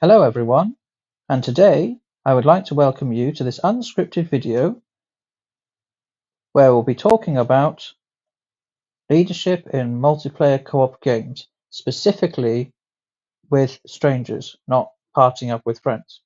Hello everyone, and today I would like to welcome you to this unscripted video where we'll be talking about leadership in multiplayer co-op games, specifically with strangers, not partying up with friends.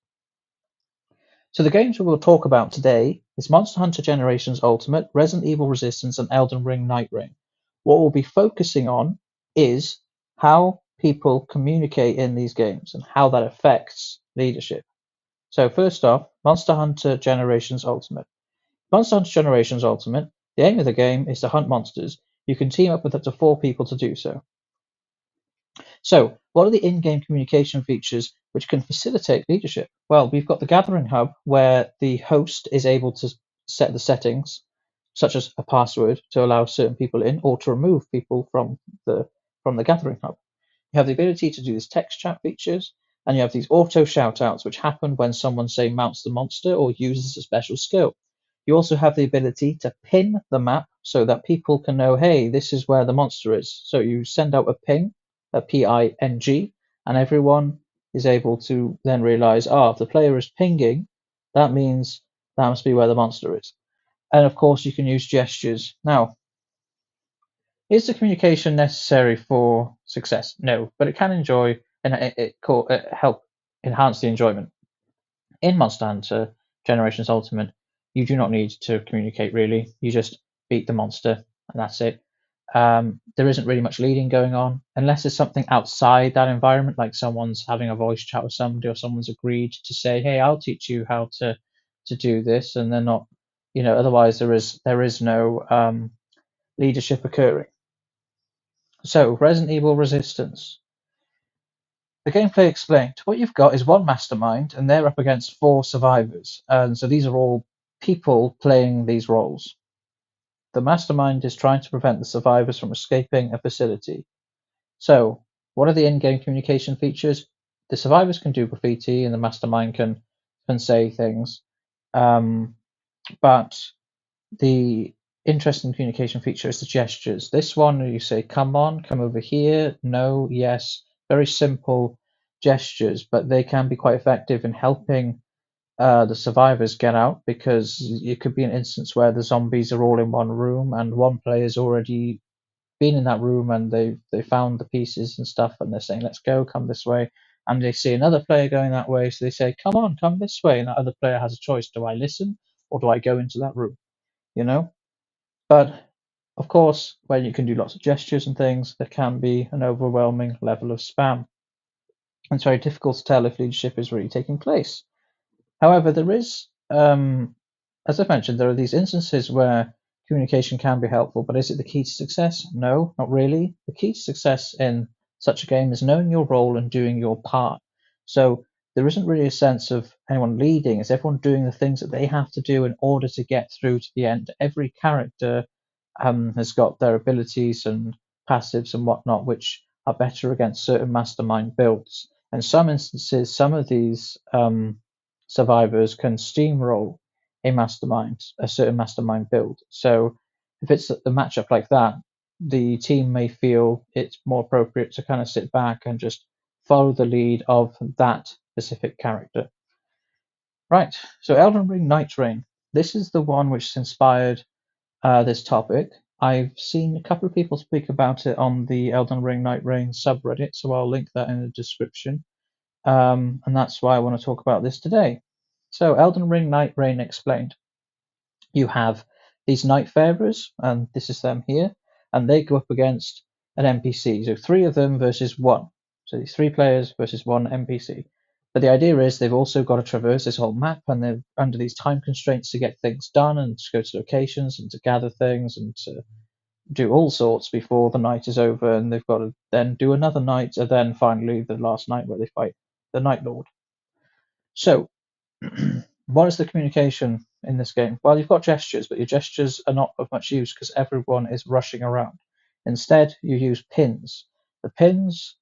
So the games we will talk about today is Monster Hunter Generations Ultimate, Resident Evil Resistance, and Elden Ring Nightreign. What we'll be focusing on is how people communicate in these games and how that affects leadership. So first off, Monster Hunter Generations Ultimate. Monster Hunter Generations Ultimate, the aim of the game is to hunt monsters. You can team up with up to 4 people to do so. So, what are the in-game communication features which can facilitate leadership? Well, we've got the Gathering Hub, where the host is able to set the settings, such as a password, to allow certain people in, or to remove people from the Gathering Hub. You have the ability to do these text chat features, and you have these auto shoutouts, which happen when someone, say, mounts the monster or uses a special skill. You also have the ability to pin the map so that people can know, hey, this is where the monster is. So you send out a ping, a PING, and everyone is able to then realize, if the player is pinging, that means that must be where the monster is. And of course, you can use gestures. Now, is the communication necessary for success? No, but it can enjoy and help enhance the enjoyment. In Monster Hunter Generations Ultimate, you do not need to communicate really. You just beat the monster, and that's it. There isn't really much leading going on, unless there's something outside that environment, like someone's having a voice chat with somebody, or someone's agreed to say, "Hey, I'll teach you how to do this," and they're not, Otherwise, there is no leadership occurring. So, Resident Evil Resistance. The gameplay explained. What you've got is one mastermind, and they're up against 4 survivors. And so these are all people playing these roles. The mastermind is trying to prevent the survivors from escaping a facility. So, what are the in-game communication features? The survivors can do graffiti, and the mastermind can say things. But the interesting communication feature is the gestures. This one, you say, come on, come over here, no, yes. Very simple gestures, but they can be quite effective in helping the survivors get out, because it could be an instance where the zombies are all in one room and one player's already been in that room and they found the pieces and stuff, and they're saying, let's go, come this way. And they see another player going that way, so they say, come on, come this way. And that other player has a choice. Do I listen or do I go into that room? You know? But of course, when you can do lots of gestures and things, there can be an overwhelming level of spam. And it's very difficult to tell if leadership is really taking place. However, there is, as I've mentioned, there are these instances where communication can be helpful, but is it the key to success? No, not really. The key to success in such a game is knowing your role and doing your part. So there isn't really a sense of anyone leading, it's everyone doing the things that they have to do in order to get through to the end. Every character has got their abilities and passives and whatnot, which are better against certain mastermind builds. In some instances, some of these survivors can steamroll a certain mastermind build. So if it's a matchup like that, the team may feel it's more appropriate to kind of sit back and just follow the lead of that specific character. Right, so Elden Ring Nightreign. This is the one which inspired this topic. I've seen a couple of people speak about it on the Elden Ring Nightreign subreddit, so I'll link that in the description. And that's why I want to talk about this today. So, Elden Ring Nightreign explained. You have these Nightfarers, and this is them here, and they go up against an NPC. So, 3 of them versus 1. So, these 3 players versus 1 NPC. But the idea is they've also got to traverse this whole map, and they're under these time constraints to get things done and to go to locations and to gather things and to do all sorts before the night is over, and they've got to then do another night, and then finally the last night where they fight the Night Lord. So, what is the communication in this game? Well, you've got gestures, but your gestures are not of much use because everyone is rushing around. Instead, you use pins. The pins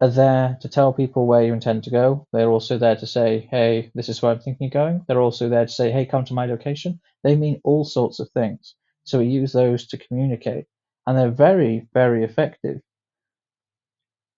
are there to tell people where you intend to go. They're also there to say, hey, this is where I'm thinking of going. They're also there to say, hey, come to my location. They mean all sorts of things. So we use those to communicate. And they're very, very effective.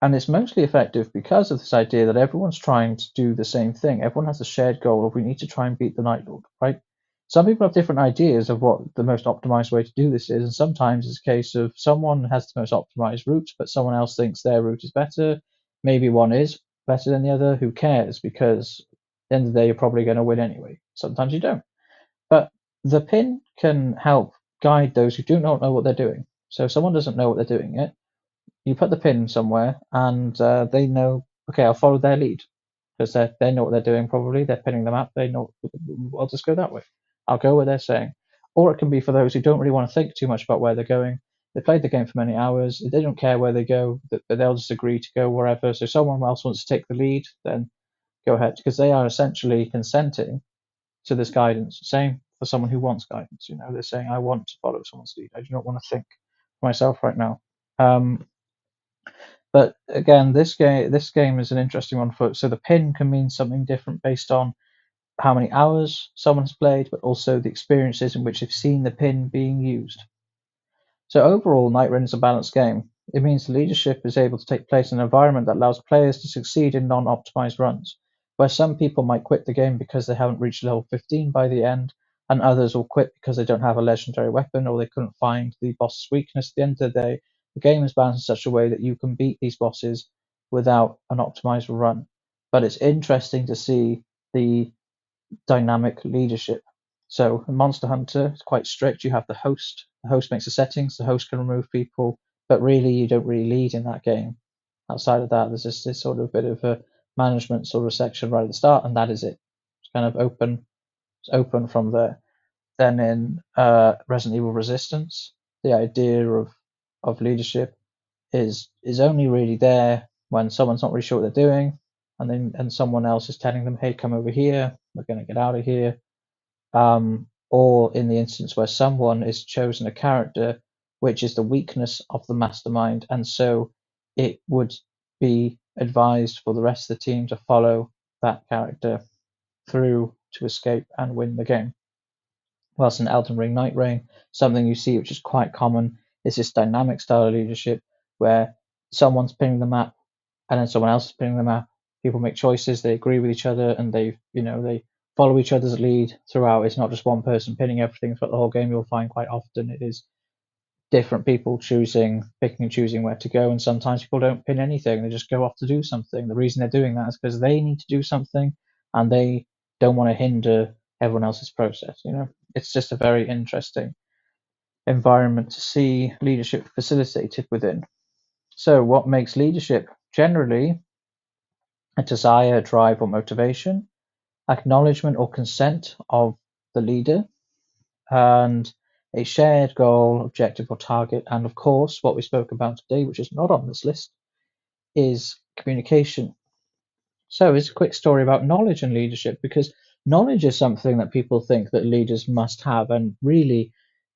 And it's mostly effective because of this idea that everyone's trying to do the same thing. Everyone has a shared goal of we need to try and beat the Night Lord, right? Some people have different ideas of what the most optimized way to do this is, and sometimes it's a case of someone has the most optimized route, but someone else thinks their route is better. Maybe one is better than the other. Who cares? Because at the end of the day, you're probably going to win anyway. Sometimes you don't. But the pin can help guide those who do not know what they're doing. So if someone doesn't know what they're doing yet, you put the pin somewhere, and they know, okay, I'll follow their lead because they know what they're doing. Probably they're pinning the map. They know. I'll just go that way. I'll go where they're saying. Or it can be for those who don't really want to think too much about where they're going. They played the game for many hours. They don't care where they go. But they'll just agree to go wherever. So if someone else wants to take the lead, then go ahead, because they are essentially consenting to this guidance. Same for someone who wants guidance. They're saying, I want to follow someone's lead. I do not want to think for myself right now. But again, this game is an interesting one for. So the pin can mean something different based on how many hours someone has played, but also the experiences in which they've seen the pin being used. So overall, Nightreign is a balanced game. It means the leadership is able to take place in an environment that allows players to succeed in non-optimized runs, where some people might quit the game because they haven't reached level 15 by the end, and others will quit because they don't have a legendary weapon or they couldn't find the boss's weakness. At the end of the day, the game is balanced in such a way that you can beat these bosses without an optimized run. But it's interesting to see the dynamic leadership. So in Monster Hunter, it's quite strict. You have the host. The host makes the settings. The host can remove people, but really you don't really lead in that game. Outside of that, there's just this sort of bit of a management sort of section right at the start, and that is it. It's kind of open. It's open from there. Then in Resident Evil Resistance, the idea of leadership is only really there when someone's not really sure what they're doing, and someone else is telling them, "Hey, come over here. We're going to get out of here." Or in the instance where someone is chosen a character which is the weakness of the mastermind, and so it would be advised for the rest of the team to follow that character through to escape and win the game. Whilst in Elden Ring Nightreign, something you see which is quite common is this dynamic style of leadership where someone's pinning the map and then someone else is pinning the map. People make choices, they agree with each other, and they follow each other's lead throughout. It's not just one person pinning everything throughout the whole game. You'll find quite often it is different people picking and choosing where to go, and sometimes people don't pin anything. They just go off to do something. The reason they're doing that is because they need to do something, and they don't want to hinder everyone else's process. It's just a very interesting environment to see leadership facilitated within. So, what makes leadership? Generally, a desire, drive, or motivation, acknowledgement or consent of the leader, and a shared goal, objective, or target. And of course, what we spoke about today, which is not on this list, is communication. So, it's a quick story about knowledge and leadership, because knowledge is something that people think that leaders must have. And really,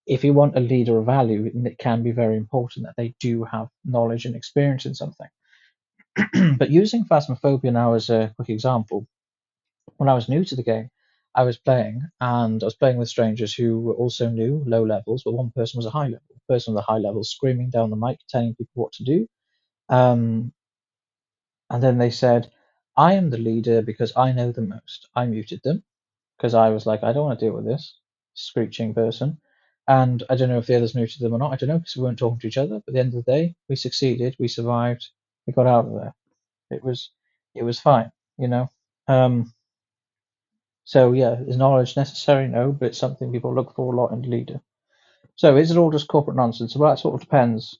if you want a leader of value, it can be very important that they do have knowledge and experience in something. But using Phasmophobia now as a quick example, when I was new to the game, I was playing and I was playing with strangers who were also new, low levels, but one person was a high level. The person with the high level screaming down the mic, telling people what to do. Um, and then they said, I am the leader because I know the most. I muted them because I was like, I don't want to deal with this screeching person. And I don't know if the others muted them or not. I don't know because we weren't talking to each other. But at the end of the day, we succeeded. We survived. We got out of there. It was fine, you know. Um, So yeah, is knowledge necessary? No, but it's something people look for a lot in a leader. So is it all just corporate nonsense? Well, that sort of depends.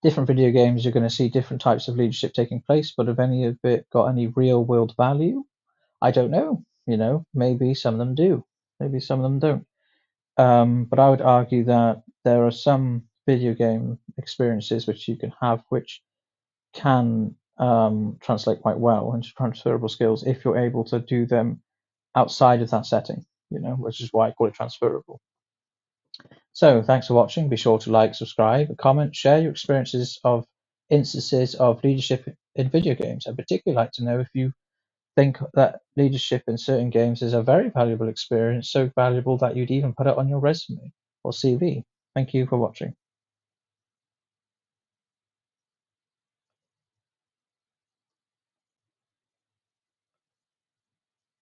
Different video games, you're going to see different types of leadership taking place, but have any of it got any real world value? I don't know. Maybe some of them do. Maybe some of them don't. But I would argue that there are some video game experiences which you can have which can translate quite well into transferable skills if you're able to do them outside of that setting, which is why I call it transferable. So thanks for watching. Be sure to like, subscribe, comment, share your experiences of instances of leadership in video games. I'd particularly like to know if you think that leadership in certain games is a very valuable experience, so valuable that you'd even put it on your resume or CV. Thank you for watching.